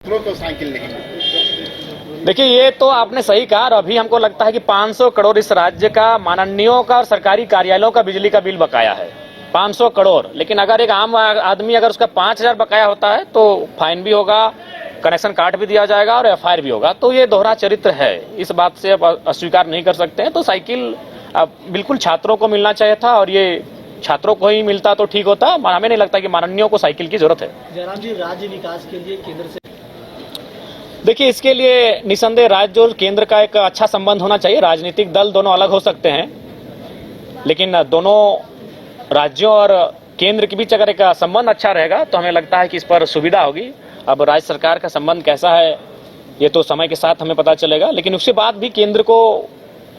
तो साइकिल नहीं। देखिए, ये तो आपने सही कहा और अभी हमको लगता है कि 500 करोड़ इस राज्य का माननीयों का और सरकारी कार्यालयों का बिजली का बिल बकाया है। 500 करोड़। लेकिन अगर एक आम आदमी अगर उसका 5000 बकाया होता है तो फाइन भी होगा, कनेक्शन काट भी दिया जाएगा और एफआईआर भी होगा। तो ये दोहरा चरित्र है, इस बात से अब अस्वीकार नहीं कर सकते हैं। तो साइकिल बिल्कुल छात्रों को मिलना चाहिए था और ये छात्रों को ही मिलता तो ठीक होता। हमें नहीं लगता कि माननीयों को साइकिल की जरूरत है। जयराम जी, राज्य विकास के लिए केंद्र से देखिए, इसके लिए निसंदेह राज्य और केंद्र का एक अच्छा संबंध होना चाहिए। राजनीतिक दल दोनों अलग हो सकते हैं, लेकिन दोनों राज्यों और केंद्र के बीच अगर एक संबंध अच्छा रहेगा तो हमें लगता है कि इस पर सुविधा होगी। अब राज्य सरकार का संबंध कैसा है ये तो समय के साथ हमें पता चलेगा, लेकिन उसके बाद भी केंद्र को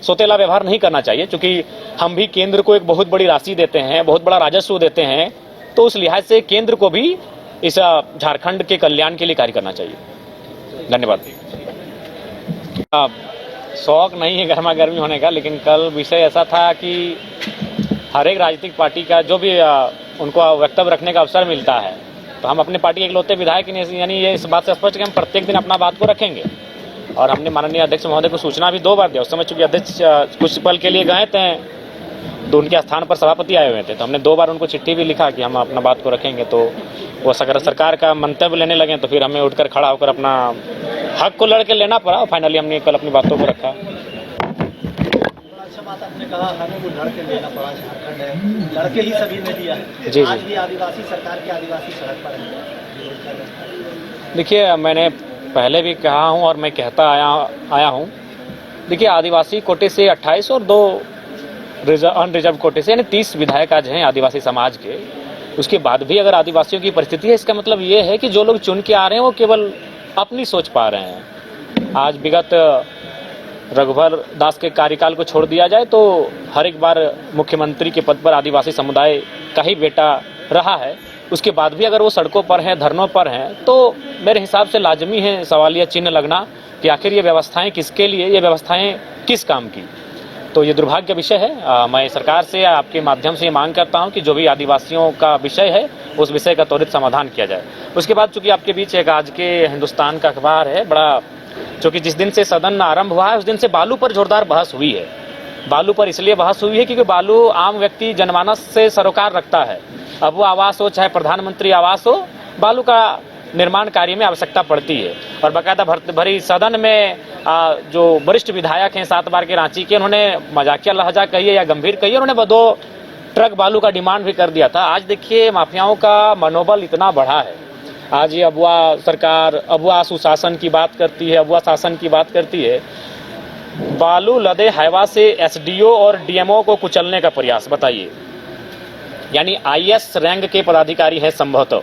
सोतेला व्यवहार नहीं करना चाहिए, क्योंकि हम भी केंद्र को एक बहुत बड़ी राशि देते हैं, बहुत बड़ा राजस्व देते हैं। तो उस लिहाज से केंद्र को भी इस झारखंड के कल्याण के लिए कार्य करना चाहिए। धन्यवाद। शौक नहीं है गर्मा गर्मी होने का, लेकिन कल विषय ऐसा था कि हर एक राजनीतिक पार्टी का जो भी उनको वक्तव्य रखने का अवसर मिलता है, तो हम अपने पार्टी के इकलौते विधायक यानी ये इस बात से स्पष्ट कि हम प्रत्येक दिन अपना बात को रखेंगे। और हमने माननीय अध्यक्ष महोदय को सूचना भी 2 बार दिया। उस समय चूंकि अध्यक्ष कुछ पल के लिए गए थे तो उनके स्थान पर सभापति आए हुए थे, तो हमने 2 बार उनको चिट्ठी भी लिखा कि हम अपना बात को रखेंगे। तो वो अगर सरकार का मंतव्य लेने लगे तो फिर हमें उठकर खड़ा होकर अपना हक को लड़ के लेना पड़ा और फाइनली हमने कल अपनी बातों को रखा। अच्छा बात आपने कहा, हक को लड़ के लेना पड़ा। झारखंड है, लड़के ही सभी ने दिया है। जी, आज भी आदिवासी सरकार के आदिवासी सड़क पर है। देखिए, मैंने पहले भी कहा हूं और मैं कहता आया हूं। देखिए, आदिवासी कोटे से 28 और 2 अनरिजर्व कोटे से यानी 30 विधायक आज हैं आदिवासी समाज के। उसके बाद भी अगर आदिवासियों की परिस्थिति है, इसका मतलब ये है कि जो लोग चुन के आ रहे हैं वो केवल अपनी सोच पा रहे हैं। आज विगत रघुवर दास के कार्यकाल को छोड़ दिया जाए तो हर एक बार मुख्यमंत्री के पद पर आदिवासी समुदाय का ही बेटा रहा है। उसके बाद भी अगर वो सड़कों पर हैं, धरनों पर हैं, तो मेरे हिसाब से लाजमी है सवालिया चिन्ह लगना कि आखिर ये व्यवस्थाएं किसके लिए, ये व्यवस्थाएं किस काम की। तो ये दुर्भाग्य विषय है। मैं सरकार से आपके माध्यम से ये मांग करता हूं कि जो भी आदिवासियों का विषय है उस विषय का त्वरित समाधान किया जाए। उसके बाद चूंकि आपके बीच एक आज के हिंदुस्तान का अखबार है बड़ा, चूंकि जिस दिन से सदन आरंभ हुआ है उस दिन से बालू पर जोरदार बहस हुई है। बालू पर इसलिए बहस हुई है क्योंकि बालू आम व्यक्ति जनमानस से सरोकार रखता है। अब वो आवास हो चाहे प्रधानमंत्री आवास हो, बालू का निर्माण कार्य में आवश्यकता पड़ती है। और बाकायदा भरी सदन में जो वरिष्ठ विधायक हैं 7 बार के रांची के, उन्होंने मजाकिया लहजा कहिए या गंभीर कहिए, उन्होंने 2 ट्रक बालू का डिमांड भी कर दिया था। आज देखिए, माफियाओं का मनोबल इतना बढ़ा है। आज ये अबुआ सरकार, अबुआ सुशासन की बात करती है, अबुआ शासन की बात करती है। बालू लदे हाईवा से एसडीओ और डीएमओ को कुचलने का प्रयास, बताइए। यानी आईएएस रैंक के पदाधिकारी है संभवतः,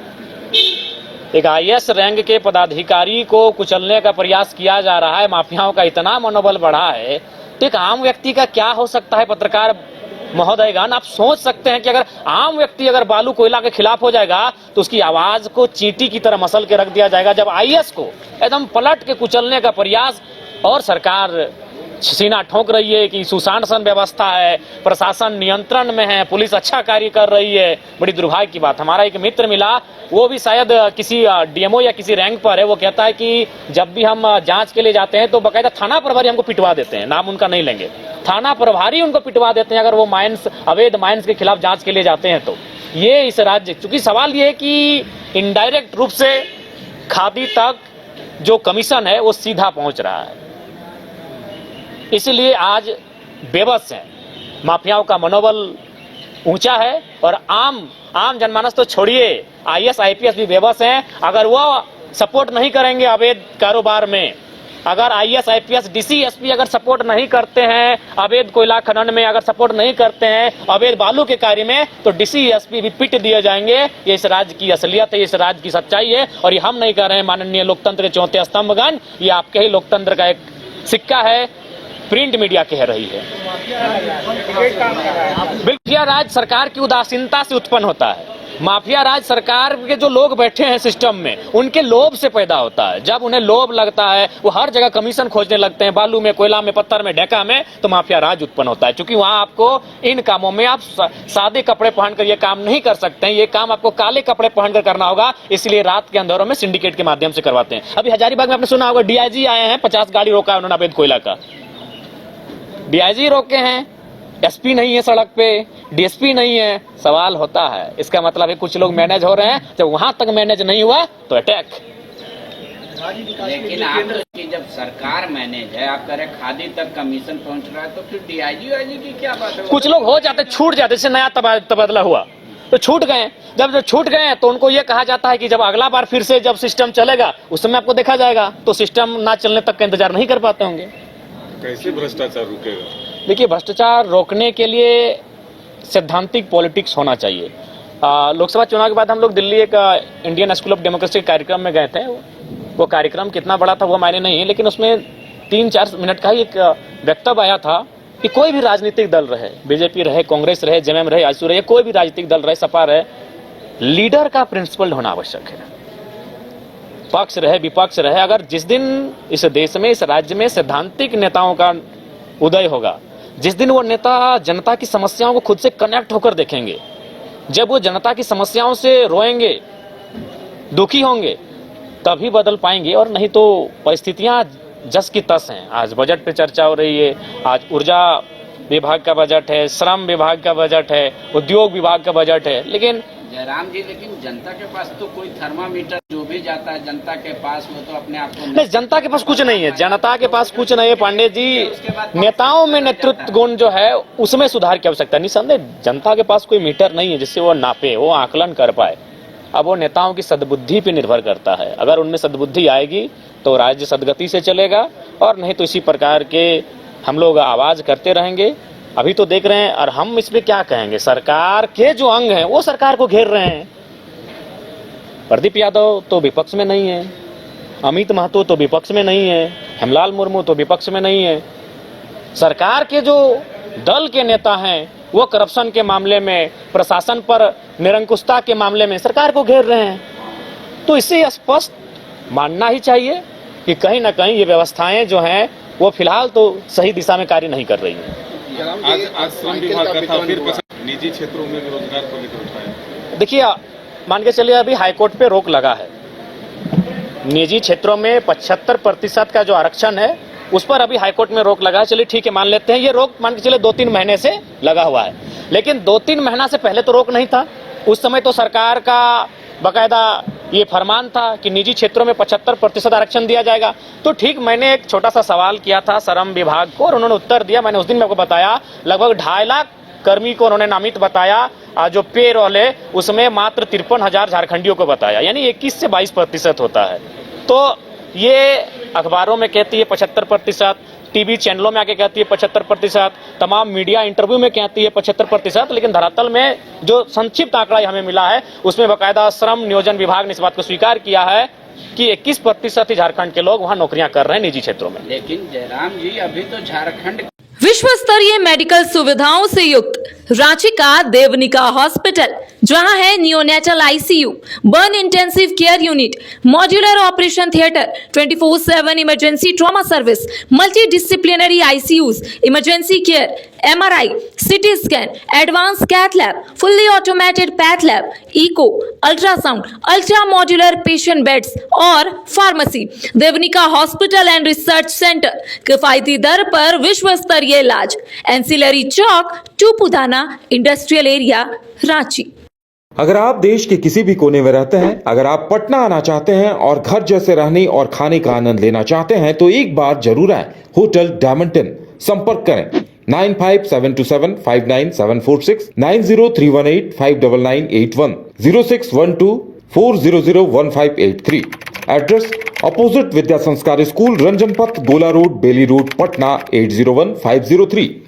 एक आईएएस रैंक के पदाधिकारी को कुचलने का प्रयास किया जा रहा है। माफियाओं का इतना मनोबल बढ़ा है तो एक आम व्यक्ति का क्या हो सकता है। पत्रकार महोदयगण, आप सोच सकते हैं कि अगर आम व्यक्ति अगर बालू कोयला के खिलाफ हो जाएगा तो उसकी आवाज को चींटी की तरह मसल के रख दिया जाएगा, जब आईएएस को एकदम पलट के कुचलने का प्रयास। और सरकार सीना ठोक रही है कि सुशासन व्यवस्था है, प्रशासन नियंत्रण में है, पुलिस अच्छा कार्य कर रही है। बड़ी दुर्भाग्य की बात, हमारा एक मित्र मिला, वो भी शायद किसी डीएमओ या किसी रैंक पर है। वो कहता है कि जब भी हम जांच के लिए जाते हैं तो बाकायदा थाना प्रभारी हमको पिटवा देते हैं, नाम उनका नहीं लेंगे, थाना प्रभारी उनको पिटवा देते हैं अगर वो माइंस, अवैध माइंस के खिलाफ जांच के लिए जाते हैं। तो ये इस राज्य, चूंकि सवाल ये है कि इनडायरेक्ट रूप से खादी तक जो कमीशन है वो सीधा पहुंच रहा है, इसलिए आज बेबस है। माफियाओं का मनोबल ऊंचा है और आम जनमानस तो छोड़िए, आईएएस आईपीएस भी बेबस हैं। अगर वो सपोर्ट नहीं करेंगे अवैध कारोबार में, अगर आईएएस आईपीएस डीसी एसपी अगर सपोर्ट नहीं करते हैं अवैध कोयला खनन में, अगर सपोर्ट नहीं करते हैं अवैध बालू के कार्य में, तो डीसी एसपी भी पिट दिए जाएंगे। ये इस राज्य की असलियत है, इस राज्य की सच्चाई है। और ये हम नहीं कह रहे हैं माननीय लोकतंत्र के 4थे स्तंभगण, ये आपके ही लोकतंत्र का एक सिक्का है, प्रिंट मीडिया कह रही है। बिल्कुल, राज सरकार की उदासीनता से उत्पन्न होता है। माफिया राज सरकार के जो लोग बैठे हैं सिस्टम में, उनके लोभ से पैदा होता है। जब उन्हें लोभ लगता है, वो हर जगह कमीशन खोजने लगते हैं, बालू में, कोयला में, पत्थर में, ढेका में, तो माफिया राज उत्पन्न होता है। क्योंकि वहां आपको इन कामों में आप सादे कपड़े पहनकर ये काम नहीं कर सकते हैं, ये काम आपको काले कपड़े पहनकर करना होगा। इसलिए रात के अंधेरों में सिंडिकेट के माध्यम से करवाते हैं। अभी हजारीबाग में आपने सुना होगा, डीआईजी आए हैं, 50 गाड़ी रोका है उन्होंने अवैध कोयला का। डीआईजी रोके हैं, एसपी नहीं है सड़क पे, डीएसपी नहीं है। सवाल होता है, इसका मतलब है कुछ लोग मैनेज हो रहे हैं, जब वहां तक मैनेज नहीं हुआ तो अटैक। लेकिन आप की जब सरकार मैनेज है, आप कह रहे खादी तक कमीशन पहुंच रहा है, तो फिर डीआईजी वाईजी की क्या बात है? कुछ लोग हो जाते, छूट जाते, जैसे नया तबादला हुआ तो छूट गए। जब छूट गए तो उनको ये कहा जाता है कि जब अगला बार फिर से जब सिस्टम चलेगा उस समय आपको देखा जाएगा। तो सिस्टम ना चलने तक का इंतजार नहीं कर पाते होंगे। कैसे भ्रष्टाचार रुकेगा? देखिए, भ्रष्टाचार रोकने के लिए सैद्धांतिक पॉलिटिक्स होना चाहिए। लोकसभा चुनाव के बाद हम लोग दिल्ली एक इंडियन स्कूल ऑफ डेमोक्रेसी कार्यक्रम में गए थे। वो कार्यक्रम कितना बड़ा था वो मायने नहीं है, लेकिन उसमें 3-4 मिनट का ही एक वक्तव्य आया था कि कोई भी राजनीतिक दल रहे, बीजेपी रहे, कांग्रेस रहे, जेएमएम रहे, आजसू रहे, कोई भी राजनीतिक दल रहे, सपा रहे, लीडर का प्रिंसिपल होना आवश्यक है। पक्ष रहे, विपक्ष रहे, अगर जिस दिन इस देश में, इस राज्य में सैद्धांतिक नेताओं का उदय होगा, जिस दिन वो नेता जनता की समस्याओं को खुद से कनेक्ट होकर देखेंगे, जब वो जनता की समस्याओं से रोएंगे, दुखी होंगे, तभी बदल पाएंगे। और नहीं तो परिस्थितियां जस की तस हैं। आज बजट पे चर्चा हो रही है, आज ऊर्जा विभाग का बजट है, श्रम विभाग का बजट है, उद्योग विभाग का बजट है, लेकिन जयराम जी, लेकिन जनता के पास तो कोई थर्मामीटर जो भी जाता है जनता के पास, वो तो अपने आप को नहीं, जनता के पास कुछ नहीं है, जनता के पास कुछ नहीं है पांडे जी। नेताओं में नेतृत्व गुण जो है उसमें सुधार की आवश्यकता है। निसंदेह जनता के पास कोई मीटर नहीं है जिससे वो नापे, वो आकलन कर पाए। अब वो नेताओं की सद्बुद्धि पे निर्भर करता है। अगर उनमें सद्बुद्धि आएगी तो राज्य सदगति से चलेगा, और नहीं तो इसी प्रकार के हम लोग आवाज करते रहेंगे। अभी तो देख रहे हैं, और हम इसमें क्या कहेंगे, सरकार के जो अंग हैं वो सरकार को घेर रहे हैं। प्रदीप यादव तो विपक्ष में नहीं है, अमित महतो तो विपक्ष में नहीं है, हेमलाल मुर्मू तो विपक्ष में नहीं है। सरकार के जो दल के नेता हैं वो करप्शन के मामले में, प्रशासन पर निरंकुशता के मामले में सरकार को घेर रहे हैं। तो इससे स्पष्ट मानना ही चाहिए कि कहीं ना कहीं ये व्यवस्थाएं जो हैं वो फिलहाल तो सही दिशा में कार्य नहीं कर रही हैं। आज श्रम विभाग का था, फिर निजी क्षेत्रों में भी रोजगार को लेकर उठाया। देखिए, मान के चलिए अभी हाईकोर्ट पे रोक लगा है। निजी क्षेत्रों में 75% का जो आरक्षण है उस पर अभी हाईकोर्ट में रोक लगा है। चलिए ठीक है, मान लेते हैं ये रोक मान के चलिए 2-3 महीने से लगा हुआ है, लेकिन 2-3 महीना से पहले तो रोक नहीं था। उस समय तो सरकार का बकायदा ये फरमान था कि निजी क्षेत्रों में 75% आरक्षण दिया जाएगा। तो ठीक, मैंने एक छोटा सा सवाल किया था श्रम विभाग को और उन्होंने उत्तर दिया। मैंने उस दिन आपको बताया लगभग 2.5 लाख कर्मी को उन्होंने नामित बताया। जो पे रोल है उसमें मात्र 53,000 झारखंडियों को बताया, यानी 21 से 22% होता है। तो ये अखबारों में कहती है 75%, टीवी चैनलों में आके कहती है 75%, तमाम मीडिया इंटरव्यू में कहती है 75%, लेकिन धरातल में जो संक्षिप्त आंकड़ा हमें मिला है उसमें बकायदा श्रम नियोजन विभाग ने इस बात को स्वीकार किया है कि 21% ही झारखंड के लोग वहां नौकरियां कर रहे हैं निजी क्षेत्रों में। लेकिन जयराम जी, अभी तो झारखंड विश्व स्तरीय मेडिकल सुविधाओं से युक्त रांची का देवनिका हॉस्पिटल, जहां है neonatal ICU, burn intensive care unit, modular operation theatre, 24/7 emergency trauma service, multi disciplinary ICUs, emergency care, MRI, CT scan, advance cath lab, fully automated path lab, echo, ultrasound, ultra modular patient beds और pharmacy. Devnika hospital and research centre, किफायती दर पर विश्व स्तरीय इलाज, ancillary Chowk, Tupudana industrial area, Ranchi. अगर आप देश के किसी भी कोने में रहते हैं, अगर आप पटना आना चाहते हैं और घर जैसे रहने और खाने का आनंद लेना चाहते हैं तो एक बार जरूर आए होटल डायमंटन। संपर्क करें 9572759746, 9031859981, 0612400153। एड्रेस अपोजिट विद्या संस्कार स्कूल, रंजन पथ, गोला रोड, बेली रोड, पटना 801503।